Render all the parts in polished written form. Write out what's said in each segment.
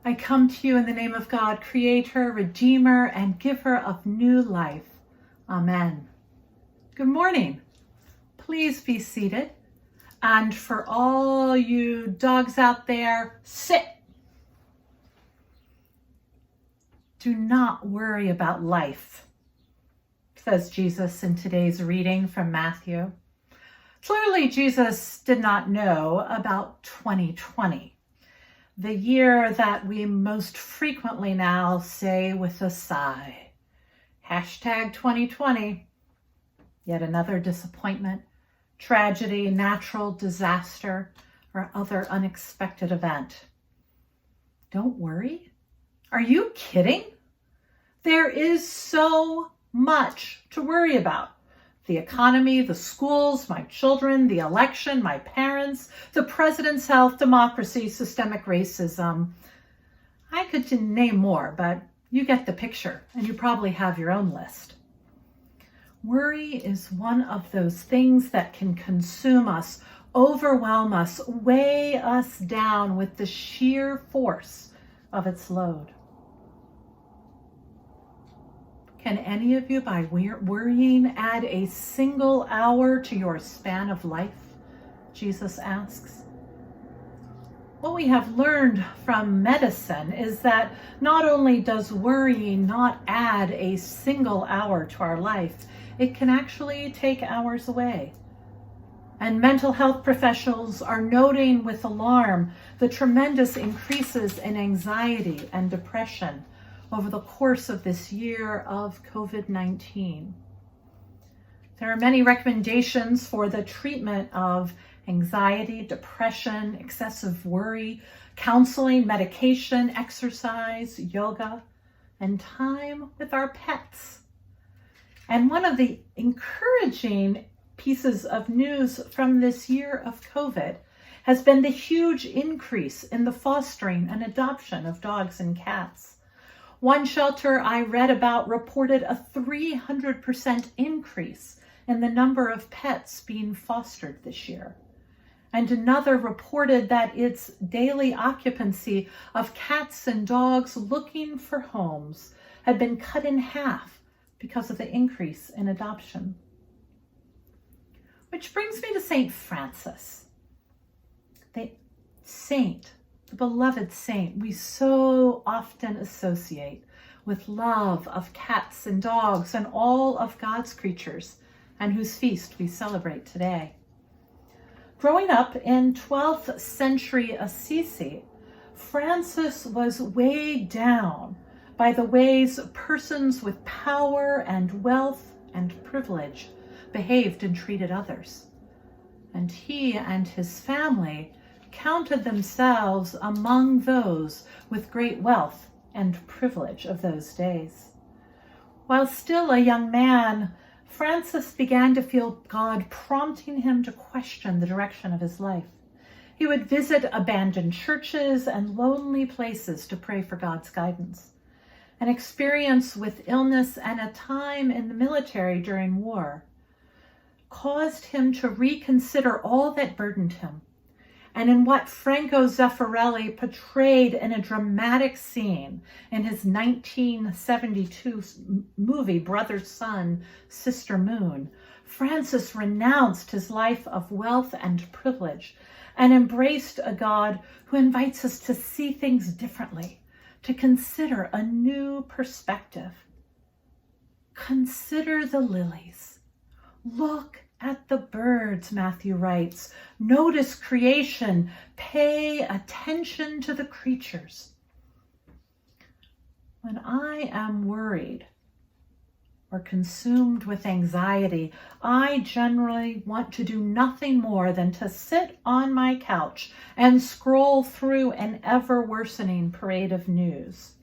I come to you in the name of God, Creator, Redeemer, and Giver of new life. Amen. Good morning. Please be seated. And for all you dogs out there, sit. Do not worry about life, says Jesus in today's reading from Matthew. Clearly, Jesus did not know about 2020. The year that we most frequently now say with a sigh, hashtag 2020, yet another disappointment, tragedy, natural disaster, or other unexpected event. Don't worry. Are you kidding? There is so much to worry about. The economy, the schools, my children, the election, my parents, the president's health, democracy, systemic racism. I could name more, but you get the picture, and you probably have your own list. Worry is one of those things that can consume us, overwhelm us, weigh us down with the sheer force of its load. Can any of you, by worrying, add a single hour to your span of life? Jesus asks. What we have learned from medicine is that not only does worrying not add a single hour to our life, it can actually take hours away. And mental health professionals are noting with alarm the tremendous increases in anxiety and depression over the course of this year of COVID-19. There are many recommendations for the treatment of anxiety, depression, excessive worry, counseling, medication, exercise, yoga, and time with our pets. And one of the encouraging pieces of news from this year of COVID has been the huge increase in the fostering and adoption of dogs and cats. One shelter I read about reported a 300% increase in the number of pets being fostered this year. And another reported that its daily occupancy of cats and dogs looking for homes had been cut in half because of the increase in adoption. Which brings me to St. Francis, the beloved saint we so often associate with love of cats and dogs and all of God's creatures, and whose feast we celebrate today. Growing up in 12th century Assisi, Francis was weighed down by the ways persons with power and wealth and privilege behaved and treated others. And he and his family counted themselves among those with great wealth and privilege of those days. While still a young man, Francis began to feel God prompting him to question the direction of his life. He would visit abandoned churches and lonely places to pray for God's guidance. An experience with illness and a time in the military during war caused him to reconsider all that burdened him. And in what Franco Zeffirelli portrayed in a dramatic scene in his 1972 movie, Brother Sun, Sister Moon, Francis renounced his life of wealth and privilege and embraced a God who invites us to see things differently, to consider a new perspective. Consider the lilies. Look at the birds, Matthew writes. Notice creation. Pay attention to the creatures. When I am worried or consumed with anxiety, I generally want to do nothing more than to sit on my couch and scroll through an ever-worsening parade of news.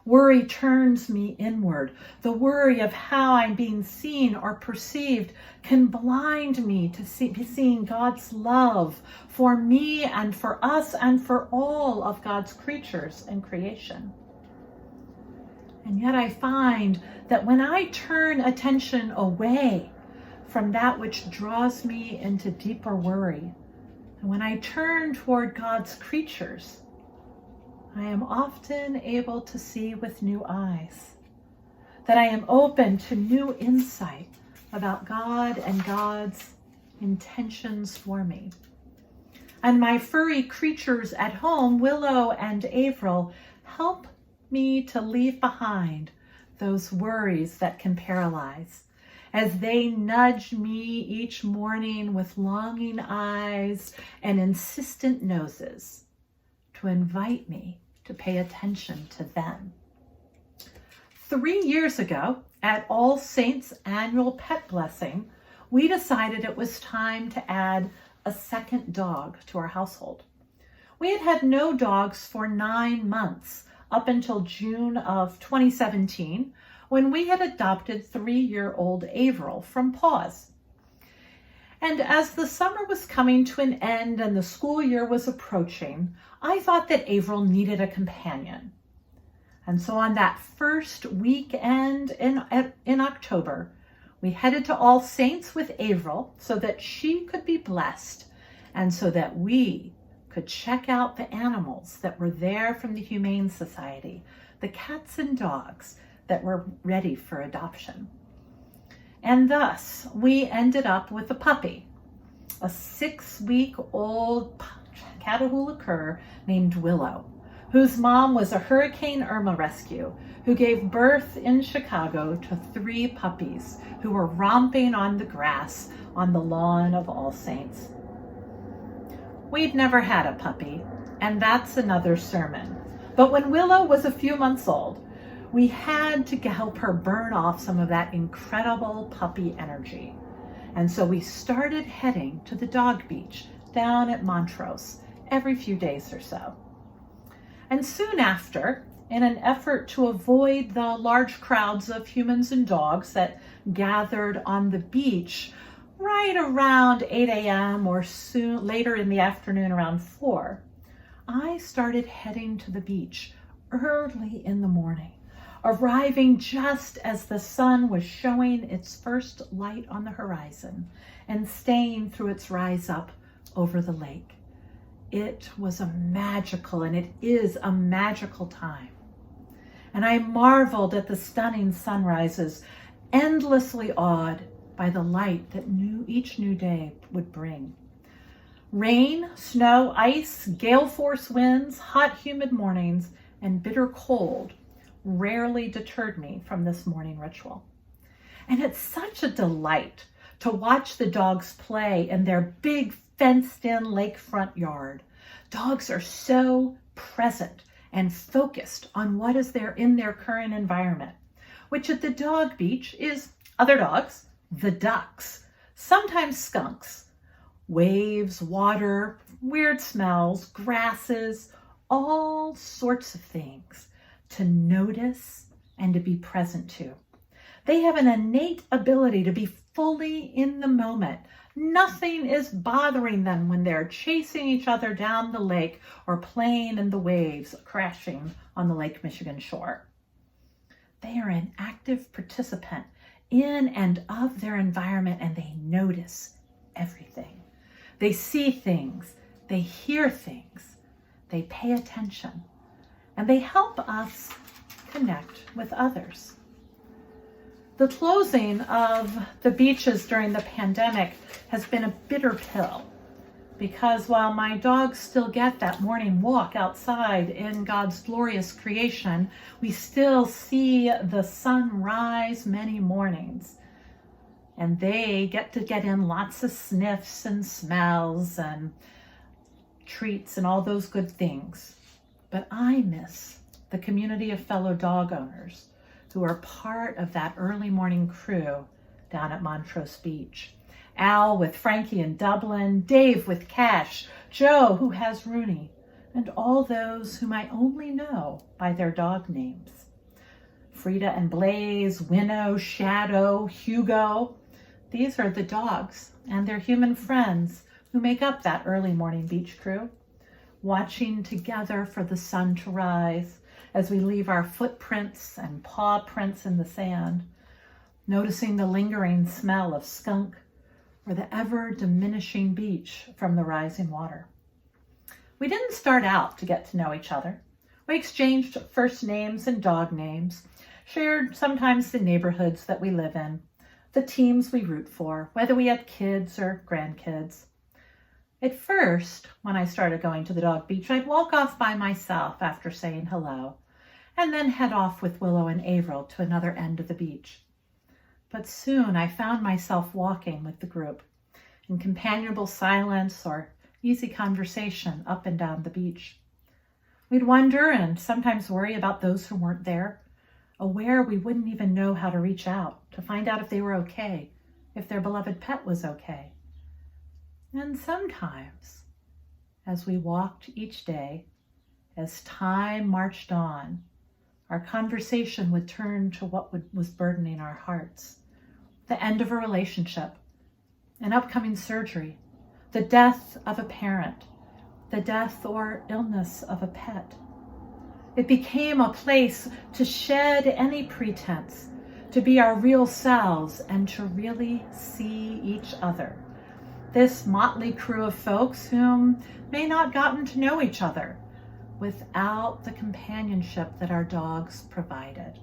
Worry turns me inward. The worry of how I'm being seen or perceived can blind me to seeing God's love for me and for us and for all of God's creatures and creation. And yet I find that when I turn attention away from that which draws me into deeper worry, and when I turn toward God's creatures, I am often able to see with new eyes, that I am open to new insight about God and God's intentions for me. And my furry creatures at home, Willow and Avril, help me to leave behind those worries that can paralyze, as they nudge me each morning with longing eyes and insistent noses to invite me to pay attention to them. 3 years ago, at All Saints' annual pet blessing, we decided it was time to add a second dog to our household. We had had no dogs for 9 months, up until June of 2017, when we had adopted 3-year-old Avril from Paws. And as the summer was coming to an end and the school year was approaching, I thought that Avril needed a companion. And so on that first weekend in October, we headed to All Saints with Avril so that she could be blessed and so that we could check out the animals that were there from the Humane Society, the cats and dogs that were ready for adoption. And thus, we ended up with a puppy, a 6-week-old Catahoula cur named Willow, whose mom was a Hurricane Irma rescue who gave birth in Chicago to 3 puppies who were romping on the grass on the lawn of All Saints. We'd never had a puppy, and that's another sermon. But when Willow was a few months old, we had to help her burn off some of that incredible puppy energy. And so we started heading to the dog beach down at Montrose every few days or so. And soon after, in an effort to avoid the large crowds of humans and dogs that gathered on the beach right around 8 a.m. or soon later in the afternoon around 4, I started heading to the beach early in the morning, arriving just as the sun was showing its first light on the horizon and staying through its rise up over the lake. It was a magical, and it is a magical time. And I marveled at the stunning sunrises, endlessly awed by the light that each new day would bring. Rain, snow, ice, gale force winds, hot, humid mornings, and bitter cold rarely deterred me from this morning ritual. And it's such a delight to watch the dogs play in their big fenced-in lakefront yard. Dogs are so present and focused on what is there in their current environment, which at the dog beach is other dogs, the ducks, sometimes skunks, waves, water, weird smells, grasses, all sorts of things to notice and to be present to. They have an innate ability to be fully in the moment. Nothing is bothering them when they're chasing each other down the lake or playing in the waves crashing on the Lake Michigan shore. They are an active participant in and of their environment, and they notice everything. They see things, they hear things, they pay attention, and they help us connect with others. The closing of the beaches during the pandemic has been a bitter pill, because while my dogs still get that morning walk outside in God's glorious creation, we still see the sun rise many mornings. And they get to get in lots of sniffs and smells and treats and all those good things. But I miss the community of fellow dog owners who are part of that early morning crew down at Montrose Beach. Al with Frankie in Dublin, Dave with Cash, Joe who has Rooney, and all those whom I only know by their dog names. Frida and Blaze, Winnow, Shadow, Hugo. These are the dogs and their human friends who make up that early morning beach crew, watching together for the sun to rise as we leave our footprints and paw prints in the sand, noticing the lingering smell of skunk or the ever diminishing beach from the rising water. We didn't start out to get to know each other. We exchanged first names and dog names, shared sometimes the neighborhoods that we live in, the teams we root for, whether we had kids or grandkids. At first, when I started going to the dog beach, I'd walk off by myself after saying hello, and then head off with Willow and Avril to another end of the beach. But soon I found myself walking with the group in companionable silence or easy conversation up and down the beach. We'd wonder and sometimes worry about those who weren't there, aware we wouldn't even know how to reach out to find out if they were okay, if their beloved pet was okay. And sometimes, as we walked each day, as time marched on, our conversation would turn to what was burdening our hearts. The end of a relationship, an upcoming surgery, the death of a parent, the death or illness of a pet. It became a place to shed any pretense, to be our real selves and to really see each other. This motley crew of folks whom may not gotten to know each other without the companionship that our dogs provided.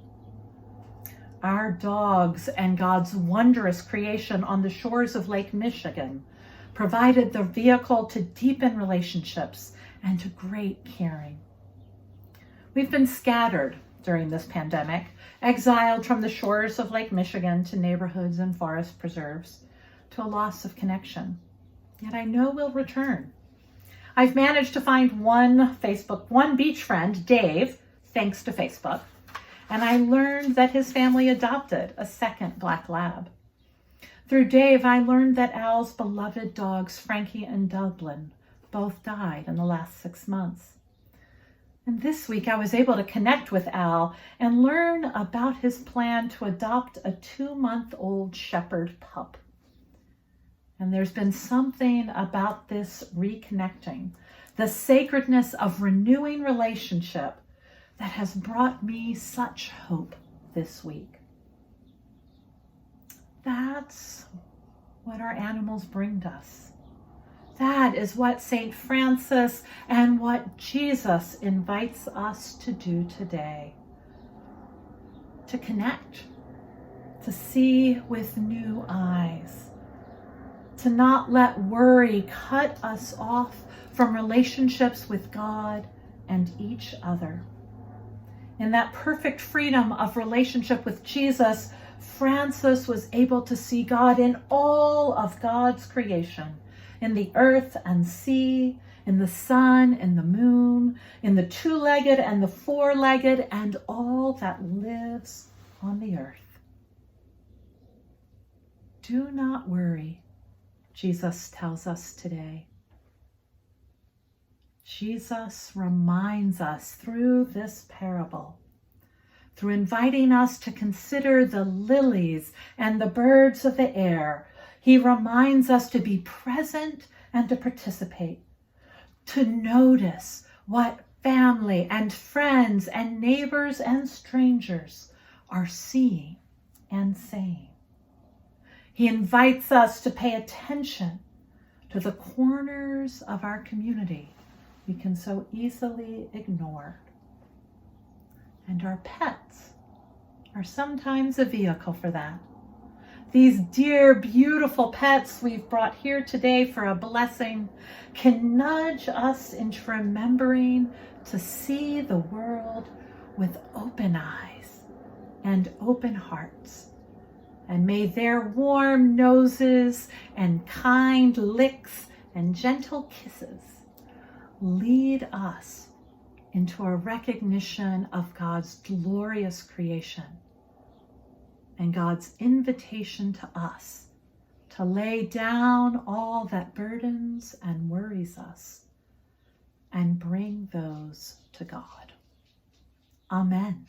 Our dogs and God's wondrous creation on the shores of Lake Michigan provided the vehicle to deepen relationships and to great caring. We've been scattered during this pandemic, exiled from the shores of Lake Michigan to neighborhoods and forest preserves, to a loss of connection. Yet I know we'll return. I've managed to find one beach friend, Dave, thanks to Facebook, and I learned that his family adopted a second black lab. Through Dave, I learned that Al's beloved dogs, Frankie and Dublin, both died in the last 6 months. And this week I was able to connect with Al and learn about his plan to adopt a 2-month-old shepherd pup. And there's been something about this reconnecting, the sacredness of renewing relationship, that has brought me such hope this week. That's what our animals bring us. That is what St. Francis and what Jesus invites us to do today. To connect, to see with new eyes, to not let worry cut us off from relationships with God and each other. In that perfect freedom of relationship with Jesus, Francis was able to see God in all of God's creation, in the earth and sea, in the sun and the moon, in the 2-legged and the 4-legged, and all that lives on the earth. Do not worry, Jesus tells us today. Jesus reminds us through this parable, through inviting us to consider the lilies and the birds of the air. He reminds us to be present and to participate, to notice what family and friends and neighbors and strangers are seeing and saying. He invites us to pay attention to the corners of our community we can so easily ignore. And our pets are sometimes a vehicle for that. These dear, beautiful pets we've brought here today for a blessing can nudge us into remembering to see the world with open eyes and open hearts. And may their warm noses and kind licks and gentle kisses lead us into a recognition of God's glorious creation and God's invitation to us to lay down all that burdens and worries us and bring those to God. Amen.